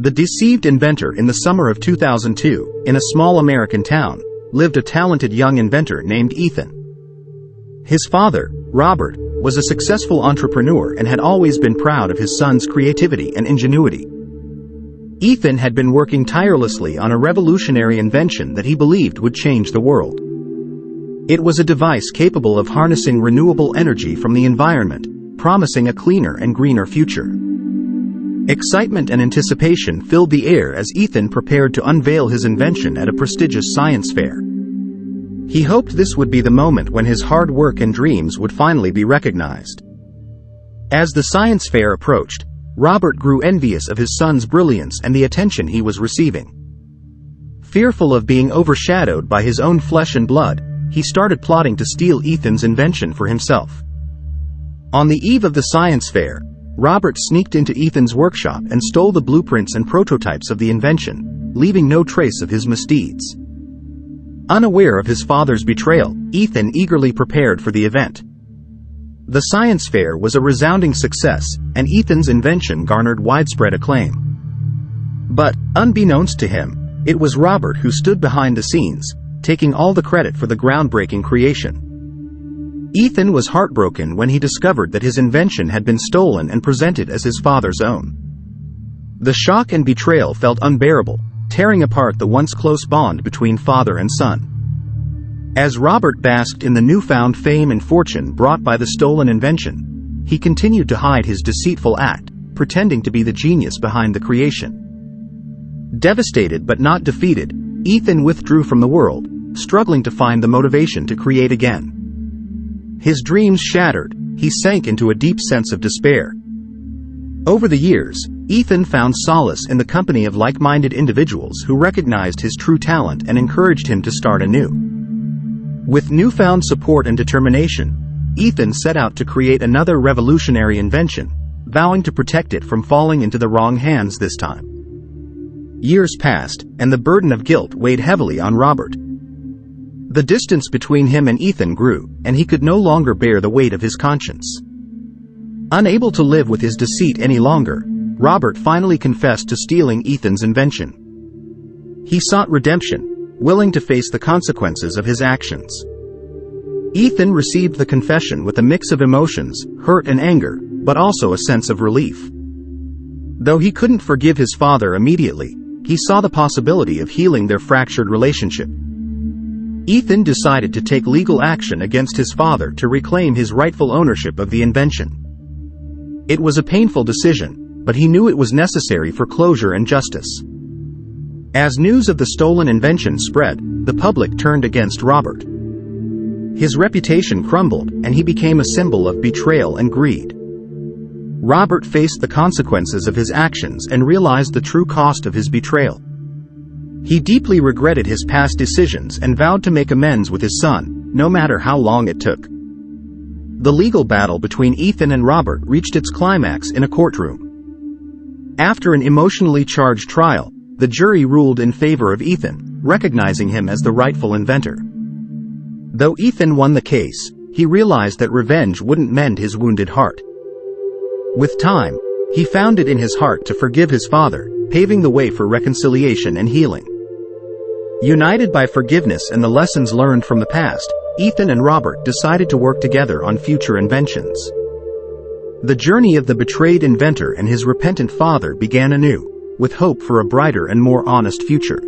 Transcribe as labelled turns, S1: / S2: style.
S1: The deceived inventor. In the summer of 2002, in a small American town, lived a talented young inventor named Ethan. His father, Robert, was a successful entrepreneur and had always been proud of his son's creativity and ingenuity. Ethan had been working tirelessly on a revolutionary invention that he believed would change the world. It was a device capable of harnessing renewable energy from the environment, promising a cleaner and greener future. Excitement and anticipation filled the air as Ethan prepared to unveil his invention at a prestigious science fair. He hoped this would be the moment when his hard work and dreams would finally be recognized. As the science fair approached, Robert grew envious of his son's brilliance and the attention he was receiving. Fearful of being overshadowed by his own flesh and blood, he started plotting to steal Ethan's invention for himself. On the eve of the science fair, Robert sneaked into Ethan's workshop and stole the blueprints and prototypes of the invention, leaving no trace of his misdeeds. Unaware of his father's betrayal, Ethan eagerly prepared for the event. The science fair was a resounding success, and Ethan's invention garnered widespread acclaim. But, unbeknownst to him, it was Robert who stood behind the scenes, taking all the credit for the groundbreaking creation. Ethan was heartbroken when he discovered that his invention had been stolen and presented as his father's own. The shock and betrayal felt unbearable, tearing apart the once close bond between father and son. As Robert basked in the newfound fame and fortune brought by the stolen invention, he continued to hide his deceitful act, pretending to be the genius behind the creation. Devastated but not defeated, Ethan withdrew from the world, struggling to find the motivation to create again. His dreams shattered, he sank into a deep sense of despair. Over the years, Ethan found solace in the company of like-minded individuals who recognized his true talent and encouraged him to start anew. With newfound support and determination, Ethan set out to create another revolutionary invention, vowing to protect it from falling into the wrong hands this time. Years passed, and the burden of guilt weighed heavily on Robert. The distance between him and Ethan grew, and he could no longer bear the weight of his conscience. Unable to live with his deceit any longer, Robert finally confessed to stealing Ethan's invention. He sought redemption, willing to face the consequences of his actions. Ethan received the confession with a mix of emotions, hurt and anger, but also a sense of relief. Though he couldn't forgive his father immediately, he saw the possibility of healing their fractured relationship. Ethan decided to take legal action against his father to reclaim his rightful ownership of the invention. It was a painful decision, but he knew it was necessary for closure and justice. As news of the stolen invention spread, the public turned against Robert. His reputation crumbled, and he became a symbol of betrayal and greed. Robert faced the consequences of his actions and realized the true cost of his betrayal. He deeply regretted his past decisions and vowed to make amends with his son, no matter how long it took. The legal battle between Ethan and Robert reached its climax in a courtroom. After an emotionally charged trial, the jury ruled in favor of Ethan, recognizing him as the rightful inventor. Though Ethan won the case, he realized that revenge wouldn't mend his wounded heart. With time, he found it in his heart to forgive his father, paving the way for reconciliation and healing. United by forgiveness and the lessons learned from the past, Ethan and Robert decided to work together on future inventions. The journey of the betrayed inventor and his repentant father began anew, with hope for a brighter and more honest future.